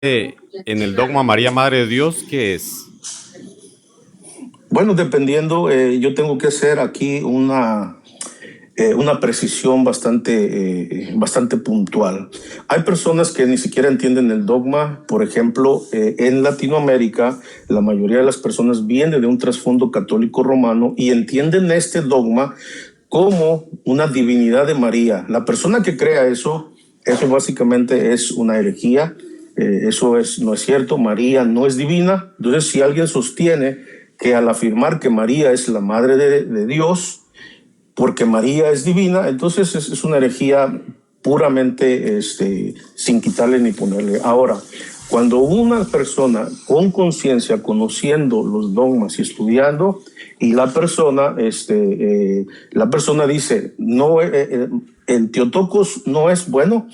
en el dogma María Madre de Dios, ¿qué es? Bueno, dependiendo, yo tengo que hacer aquí una precisión bastante puntual. Hay personas que ni siquiera entienden el dogma. Por ejemplo, en Latinoamérica, la mayoría de las personas vienen de un trasfondo católico romano y entienden este dogma como una divinidad de María. La persona que crea eso básicamente es una herejía. No es cierto. María no es divina. Entonces, si alguien sostiene que al afirmar que María es la madre de Dios, porque María es divina, entonces es una herejía puramente sin quitarle ni ponerle. Ahora, cuando una persona con conciencia, conociendo los dogmas y estudiando, y la persona dice, no, el Teotocos no es bueno,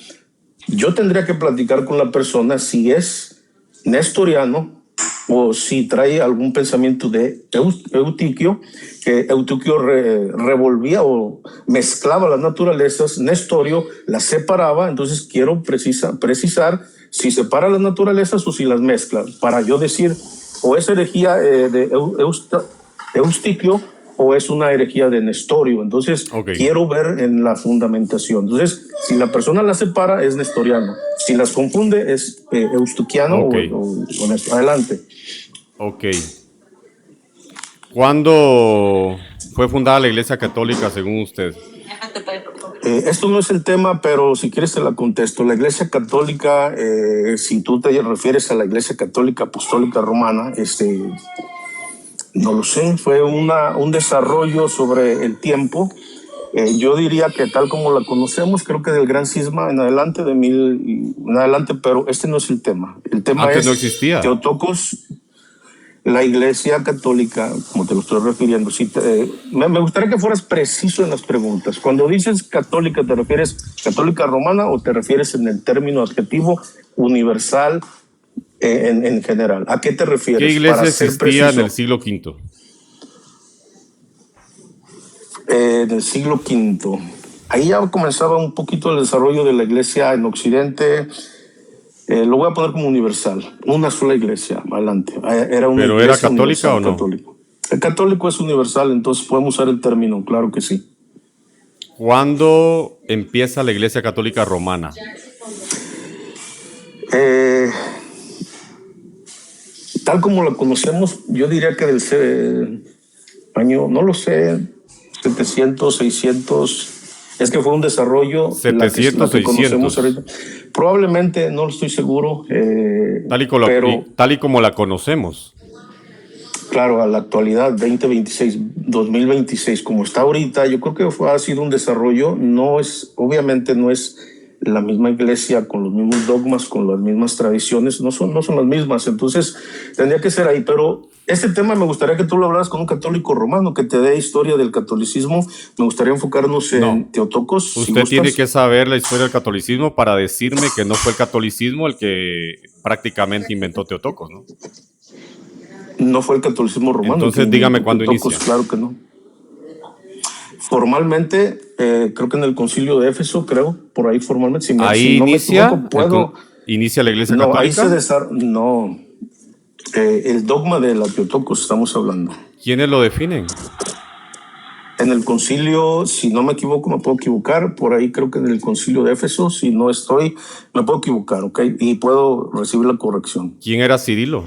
yo tendría que platicar con la persona si es nestoriano o si trae algún pensamiento de Eutiquio, que Eutiquio revolvía o mezclaba las naturalezas, Nestorio las separaba. Entonces quiero precisar si separa las naturalezas o si las mezcla, para yo decir o es herejía de Eustiquio o es una herejía de Nestorio. Entonces quiero ver en la fundamentación. Entonces, si la persona las separa, es nestoriano. Si las confunde, es eustiquiano o adelante. Ok. ¿Cuándo fue fundada la Iglesia Católica, según usted? Esto no es el tema, pero si quieres te la contesto. La Iglesia Católica, si tú te refieres a la Iglesia Católica Apostólica Romana, no lo sé, fue un desarrollo sobre el tiempo. Yo diría que tal como la conocemos, creo que del Gran Cisma en adelante, pero este no es el tema. El tema Antes es no existía. Teotocos, la Iglesia Católica, como te lo estoy refiriendo. Me gustaría que fueras preciso en las preguntas. Cuando dices católica, ¿te refieres católica romana o te refieres en el término adjetivo universal en general? ¿A qué te refieres? ¿Qué iglesia existía en el siglo V? En el siglo V. Ahí ya comenzaba un poquito el desarrollo de la iglesia en Occidente. Lo voy a poner como universal, una sola iglesia, adelante. ¿Pero era católica o no? Católico. El católico es universal, entonces podemos usar el término, claro que sí. ¿Cuándo empieza la Iglesia Católica Romana? Tal como la conocemos, yo diría que del año, no lo sé, 700, 600, es que fue un desarrollo. 700, 600. Probablemente, no lo estoy seguro. Tal y como la conocemos. Claro, a la actualidad, 2026, como está ahorita, yo creo que ha sido un desarrollo. Obviamente no es la misma iglesia con los mismos dogmas, con las mismas tradiciones, no son las mismas. Entonces, tendría que ser ahí. Pero este tema me gustaría que tú lo hablaras con un católico romano, que te dé historia del catolicismo. Me gustaría enfocarnos en Teotocos. Usted tiene que saber la historia del catolicismo para decirme que no fue el catolicismo el que prácticamente inventó Teotocos, ¿no? No fue el catolicismo romano. Entonces, dígame cuándo inicia. Claro que no. Formalmente, creo que en el Concilio de Éfeso, por ahí formalmente. ¿Ahí inicia? ¿Inicia la Iglesia Católica? No, el dogma de la Teotocos estamos hablando. ¿Quiénes lo definen? En el concilio, si no me equivoco, me puedo equivocar, por ahí creo que en el Concilio de Éfeso, si no estoy, me puedo equivocar, ¿ok? Y puedo recibir la corrección. ¿Quién era Cirilo?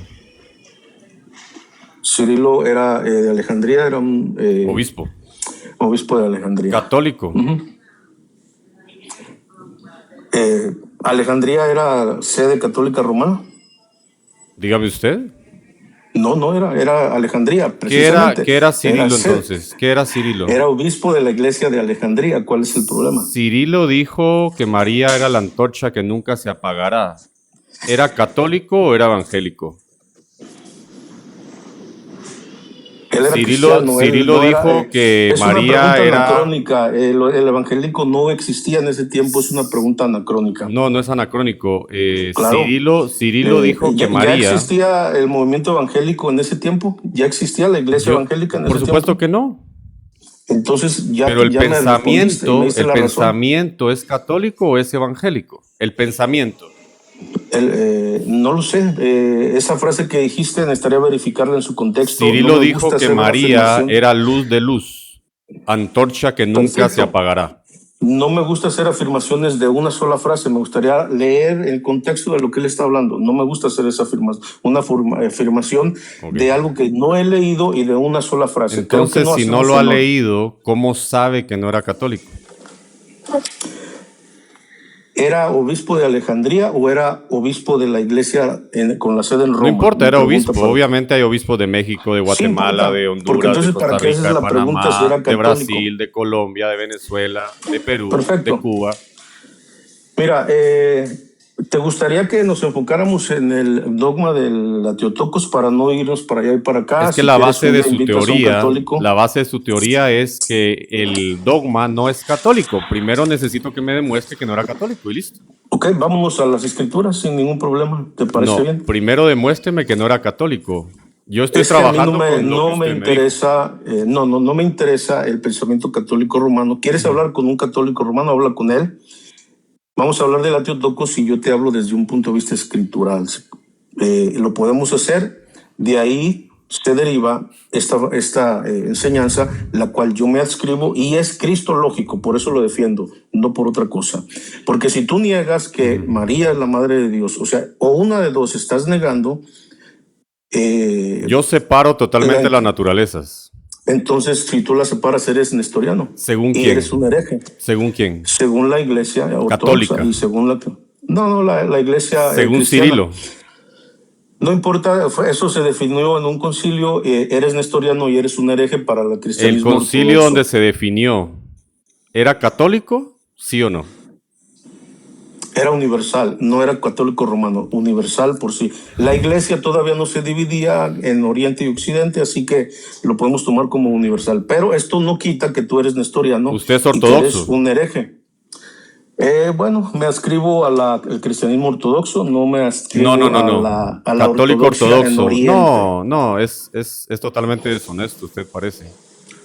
Cirilo era de Alejandría, era un obispo de Alejandría. Católico. Alejandría era sede católica romana. Dígame usted. No, era Alejandría, precisamente. ¿Qué era Cirilo entonces? ¿Qué era Cirilo? Era obispo de la iglesia de Alejandría. ¿Cuál es el problema? Cirilo dijo que María era la antorcha que nunca se apagará. ¿Era católico o era evangélico? Cirilo dijo que María era... anacrónica. El evangélico no existía en ese tiempo, es una pregunta anacrónica. No es anacrónico. Claro. Cirilo dijo que María... ¿Ya existía el movimiento evangélico en ese tiempo? ¿Ya existía la iglesia evangélica en ese tiempo? Por supuesto que no. Entonces ya... Pero el pensamiento es católico o es evangélico. El pensamiento. No lo sé. Esa frase que dijiste necesitaría verificarla en su contexto. Cirilo No me dijo gusta que hacer una María afirmación. era luz de luz, antorcha que nunca se Perfecto. apagará. No me gusta hacer afirmaciones de una sola frase. Me gustaría leer el contexto de lo que él está hablando. No me gusta hacer esa afirmación, afirmación Ok. de algo que no he leído y de una sola frase. Creo que Entonces, no si no hacemos lo ha honor. leído, ¿cómo sabe que no era católico? ¿Era obispo de Alejandría o era obispo de la iglesia con la sede en No Roma? importa, Mi era pregunta obispo. para ti. Obviamente hay obispos de México, de Sí Guatemala, importa, de porque Honduras, de entonces, ¿para Costa qué haces Rica, de la pregunta si Panamá, era de católico? Brasil, de Colombia, de Venezuela, de Perú, de Perfecto. Cuba. Mira, ¿te gustaría que nos enfocáramos en el dogma de la Teotocos para no irnos para allá y para acá? Es que Si la quieres, base un de día su invitas a un teoría, católico. la base de su teoría es que el dogma no es católico. Primero necesito que me demuestre que no era católico y listo. Ok, vámonos a las escrituras sin ningún problema. ¿Te parece No, bien? primero demuéstreme que no era católico. Yo estoy Es que a mí trabajando con lo que no me usted me dijo. interesa, no me interesa el pensamiento católico romano. ¿Quieres hablar con un católico romano? Habla con él. Vamos a hablar de la Teotocos y yo te hablo desde un punto de vista escritural. Lo podemos hacer. De ahí se deriva esta enseñanza, la cual yo me adscribo y es cristológico, por eso lo defiendo, no por otra cosa. Porque si tú niegas que María es la Madre de Dios, o sea, o una de dos estás negando, Yo separo totalmente las naturalezas. entonces si tú la separas eres nestoriano ¿Según y quién? eres un hereje. ¿Según quién? Según la iglesia ortodoxa Católica. y según la iglesia Según cristiana. Cirilo. No importa, eso se definió en un concilio, eres nestoriano y eres un hereje para el ¿El cristianismo concilio donde ortodoxo. se definió era católico? ¿Sí o no? Era universal, no era católico romano, universal por sí. La iglesia todavía no se dividía en Oriente y Occidente, así que lo podemos tomar como universal. Pero esto no quita que tú eres nestoriano ¿Usted es y que eres ortodoxo? un hereje. Bueno, me adscribo al cristianismo ortodoxo, no me adscribo No. a la Católico ortodoxia en ortodoxo. Oriente. No, es totalmente deshonesto, usted parece.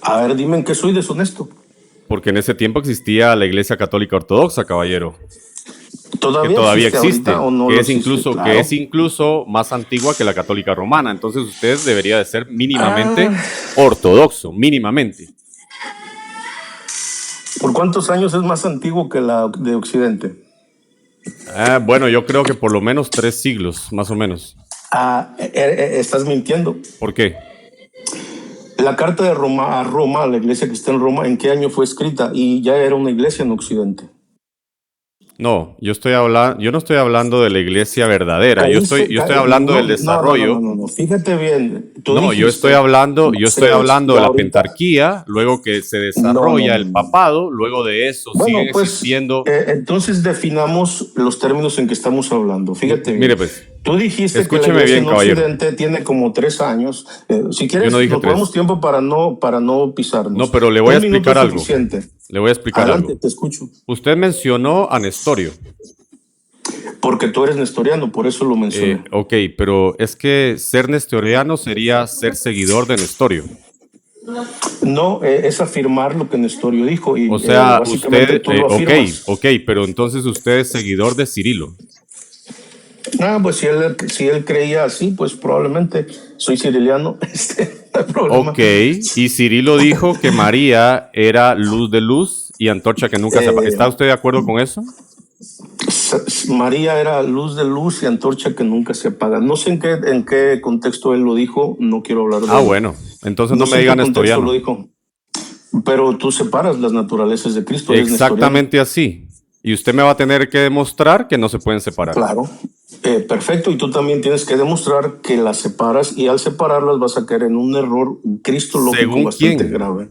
A ver, dime en qué soy deshonesto. Porque en ese tiempo existía la Iglesia Católica Ortodoxa, caballero. Que ¿Todavía todavía existe ahorita existe, o no que lo es existe? incluso, Claro. más antigua que la Católica Romana. Entonces usted debería de ser mínimamente Ah, ortodoxo, mínimamente. ¿por cuántos años es más antiguo que la de Occidente? Bueno, yo creo que por lo menos 3 siglos, más o menos. Estás mintiendo. ¿Por qué? La carta de Roma a Roma, a la iglesia que está en Roma, ¿en qué año fue escrita? Y ya era una iglesia en Occidente. No, yo no estoy hablando de la iglesia verdadera. Yo estoy hablando del desarrollo. No. Fíjate bien. Tú No, yo estoy dijiste, hablando de la ahorita. pentarquía, luego que se No. desarrolla el papado, luego de eso Bueno, siguen pues existiendo. entonces definamos los términos en que estamos hablando. Fíjate bien. Mire, pues, Tú dijiste que la escúcheme iglesia bien, en caballero. Occidente tiene como 3 años. Si quieres, Yo no dije nos 3. tomamos tiempo para no pisarnos. No, pero le voy a 1 minuto explicar es algo. suficiente. Le voy a explicar Adelante, algo. te escucho. Usted mencionó a Nestorio. Porque tú eres nestoriano, por eso lo mencioné. Ok, pero es que ser nestoriano sería ser seguidor de Nestorio. No, es afirmar lo que Nestorio dijo y O sea, básicamente usted, tú lo afirmas. ok, pero entonces usted es seguidor de Cirilo. Pues si él creía así, pues probablemente soy ciriliano. No hay problema. Ok, y Cirilo dijo que María era luz de luz y antorcha que nunca se apaga. ¿Está usted de acuerdo con eso? María era luz de luz y antorcha que nunca se apaga. No sé en qué contexto él lo dijo, no quiero hablar de él. Bueno, entonces no sé me en diga qué contexto nestoriano. lo dijo. Pero tú separas las naturalezas de Cristo. Exactamente así. Y usted me va a tener que demostrar que no se pueden separar. Claro. Perfecto, y tú también tienes que demostrar que las separas y al separarlas vas a caer en un error cristológico ¿Según bastante quién? grave.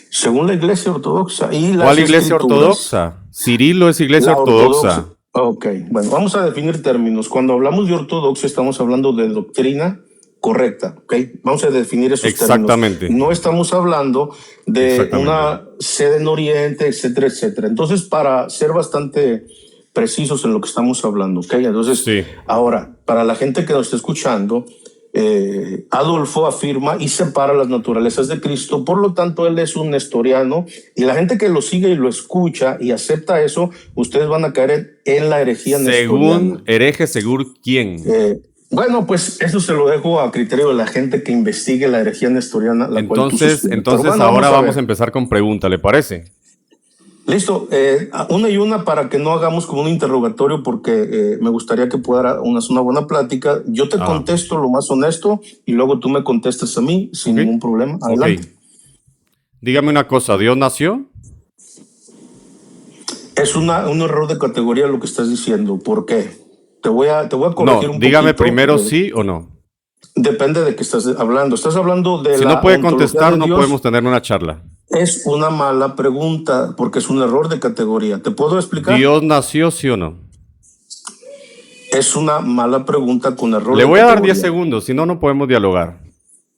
Según la iglesia ortodoxa y las ¿Cuál iglesia escrituras. ortodoxa? Cirilo es iglesia La ortodoxa. Ok, bueno, vamos a definir términos. Cuando hablamos de ortodoxo estamos hablando de doctrina correcta, ¿ok? Vamos a definir esos Exactamente. términos. No estamos hablando de una sede en Oriente, etcétera, etcétera. Entonces, para ser bastante precisos en lo que estamos hablando, ¿ok? Entonces, Sí. ahora, para la gente que nos está escuchando, Adolfo afirma y separa las naturalezas de Cristo, por lo tanto él es un nestoriano y la gente que lo sigue y lo escucha y acepta eso, ustedes van a caer en la herejía nestoriana. Según hereje, según quién. Bueno, pues eso se lo dejo a criterio de la gente que investigue la herejía nestoriana. Entonces bueno, ahora vamos a empezar con pregunta, ¿le parece? Listo, una y una para que no hagamos como un interrogatorio porque me gustaría que pudiera una buena plática. Yo te contesto lo más honesto y luego tú me contestas a mí sin ningún problema. Adelante. Dígame una cosa, ¿Dios nació? Es un error de categoría lo que estás diciendo. ¿Por qué? Te voy a corregir un poquito. Dígame primero sí o no. Depende de qué estás hablando. Estás hablando de si no puede contestar, no podemos tener una charla. Es una mala pregunta porque es un error de categoría. ¿Te puedo explicar? ¿Dios nació, sí o no? Es una mala pregunta con error de categoría. Le voy a dar 10 segundos, si no, no podemos dialogar.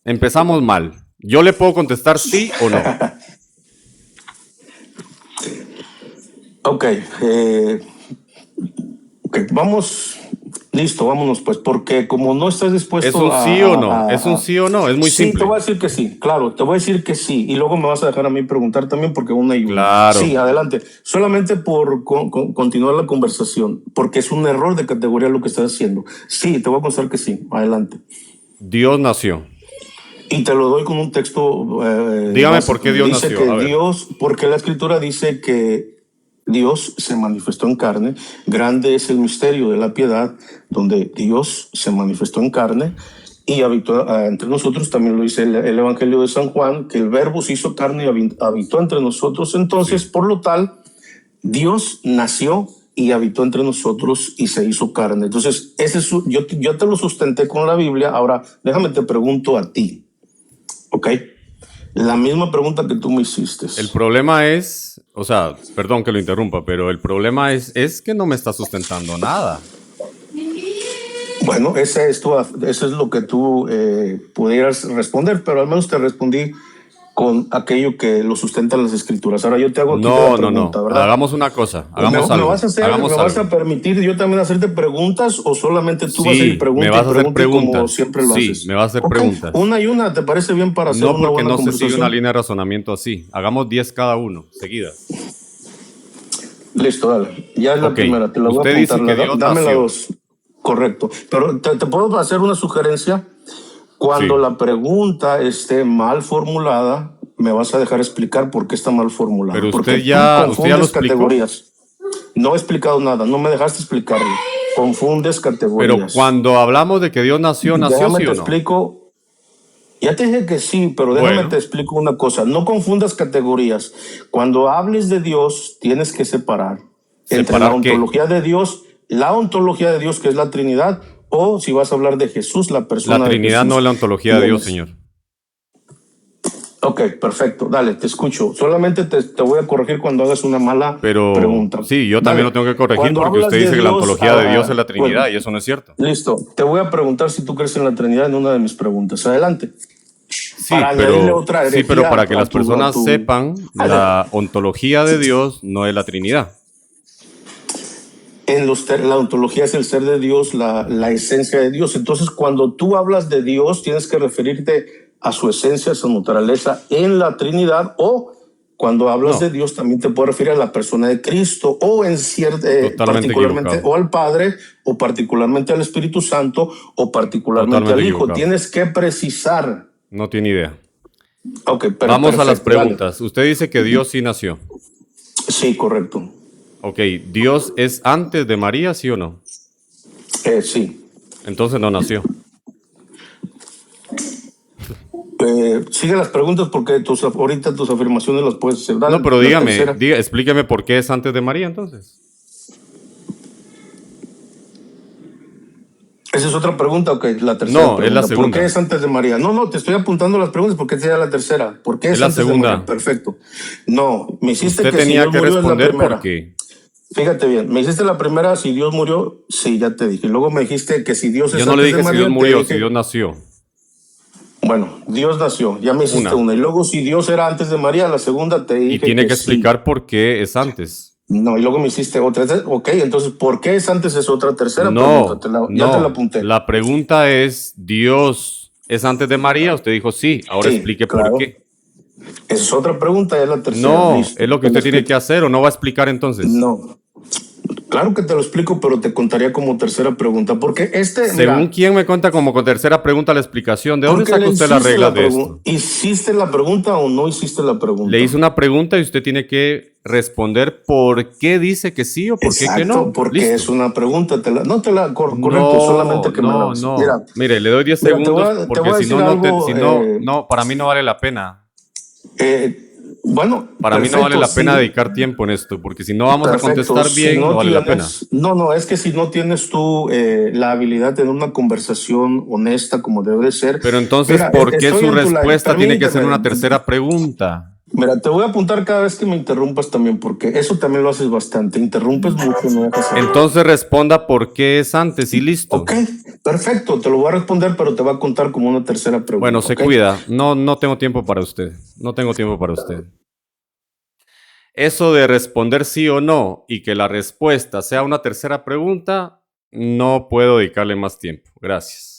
Empezamos mal. ¿Yo le puedo contestar sí o no? Ok. Vamos... Listo, vámonos pues, porque como no estás dispuesto ¿Es un sí o no? ¿Es un sí o no? Es muy simple. Sí, te voy a decir que sí, claro, te voy a decir que sí. Y luego me vas a dejar a mí preguntar también porque una y una. Claro. Sí, adelante. Solamente por continuar la conversación, porque es un error de categoría lo que estás haciendo. Sí, te voy a contestar que sí, adelante. Dios nació. Y te lo doy con un texto. Dígame por qué Dios nació. Porque la escritura dice que Dios se manifestó en carne. Grande es el misterio de la piedad, donde Dios se manifestó en carne y habitó entre nosotros. También lo dice el Evangelio de San Juan, que el Verbo se hizo carne y habitó entre nosotros. Entonces, por lo tal, Dios nació y habitó entre nosotros y se hizo carne. Entonces, yo te lo sustenté con la Biblia. Ahora, déjame te pregunto a ti, ¿ok? La misma pregunta que tú me hiciste. El problema es, o sea, perdón que lo interrumpa, pero el problema es que no me está sustentando nada. Bueno, eso es lo que tú pudieras responder, pero al menos te respondí con aquello que lo sustentan las escrituras. Ahora yo te hago la pregunta, ¿verdad? Hagamos una cosa, hagamos algo. ¿Me vas a permitir yo también hacerte preguntas o solamente tú vas a ir preguntas como siempre lo haces? Sí, me vas a hacer preguntas. Una y una, ¿te parece bien para hacer una buena conversación? No, porque no se sigue una línea de razonamiento así. Hagamos 10 cada uno, seguidas. Listo, dale. Ya es la primera, te la voy a apuntar. Usted dice que Dios dame nació. la 2. Correcto. Pero te puedo hacer una sugerencia. Cuando la pregunta esté mal formulada, me vas a dejar explicar por qué está mal formulada. Pero porque usted ya lo explicó. Categorías. No he explicado nada, no me dejaste explicarlo. Confundes categorías. Pero cuando hablamos de que Dios nació, ¿sí o no? Te explico. Ya te dije que sí, pero déjame te explico una cosa. No confundas categorías. Cuando hables de Dios, tienes que separar entre la ontología de Dios, que es la Trinidad, o si vas a hablar de Jesús, la persona de Jesús. La Trinidad no es la ontología de Dios, señor. Ok, perfecto. Dale, te escucho. Solamente te voy a corregir cuando hagas una mala pregunta. Sí, yo también lo tengo que corregir porque usted dice que la ontología de Dios es la Trinidad y eso no es cierto. Listo. Te voy a preguntar si tú crees en la Trinidad en una de mis preguntas. Adelante. Sí, pero para que las personas sepan, la ontología de Dios no es la Trinidad. La ontología es el ser de Dios, la esencia de Dios. Entonces, cuando tú hablas de Dios, tienes que referirte a su esencia, a su naturaleza en la Trinidad, o cuando hablas de Dios también te puedes referir a la persona de Cristo o particularmente o al Padre o particularmente al Espíritu Santo o particularmente al Hijo. Tienes que precisar. No tiene idea. Okay, vamos a las preguntas. Dale. Usted dice que Dios sí nació. Sí, correcto. Ok, ¿Dios es antes de María, sí o no? Sí. Entonces no nació. Sigue las preguntas porque ahorita tus afirmaciones las puedes hacer. Dale, no, pero explíqueme por qué es antes de María entonces. Esa es otra pregunta, ok, la tercera. No, es la segunda. ¿Por qué es antes de María? No, te estoy apuntando las preguntas porque esa es la tercera. ¿Por qué es antes de María? Perfecto. No, me hiciste usted que tenía si Dios que murió responder es la por qué. Fíjate bien, me hiciste la primera, si Dios murió, sí, ya te dije. Luego me dijiste que si Dios es yo no antes le dije de María, si Dios murió, si Dios nació. Bueno, Dios nació, ya me hiciste una. Y luego si Dios era antes de María, la segunda te dije y tiene que explicar por qué es antes. No, y luego me hiciste otra. Ok, entonces, ¿por qué es antes es otra tercera No, pregunta? Ya te la no. apunté. La pregunta es, ¿Dios es antes de María? Usted dijo sí. Ahora Sí, explique por claro. qué. Esa es otra pregunta, ya es la tercera. No, Listo. es lo que Te lo usted tiene que explico. hacer o no va a explicar entonces. No. Claro que te lo explico, pero te contaría como tercera pregunta. Porque Según mira, quién me cuenta como con tercera pregunta la explicación, ¿de dónde porque saca le usted las hiciste reglas la de pregunta. esto? ¿Hiciste la pregunta o no hiciste la Le hice pregunta? una pregunta y usted tiene que responder por qué dice que sí o por qué que Exacto, no. porque es Listo. una pregunta. No te la, correcto, No, solamente que me la no, hagas. Mira, no. Mire, le doy 10 mira, segundos te porque voy a si no, decir si algo. no, no, para mí no vale la pena. Bueno, Para mí no vale perfecto, la pena sí. dedicar tiempo en esto, porque si no vamos a Perfecto, contestar si bien, no no vale la pena. tienes, no, es que si no tienes tú la habilidad de tener una conversación honesta como debe de ser, Pero entonces, mira, ¿por qué estoy su en tu live, respuesta tiene que ser una tercera pregunta? mira, te voy a apuntar cada vez que me interrumpas también, porque eso también lo haces bastante, interrumpes mucho y no dejas hablar. Entonces responda por qué es antes y Ok, listo. perfecto, te lo voy a responder, pero te va a contar como una tercera Bueno, pregunta, se ¿ok? cuida. No, no tengo tiempo para usted. No tengo tiempo para usted. Eso de responder sí o no y que la respuesta sea una tercera pregunta, no puedo dedicarle más tiempo. Gracias.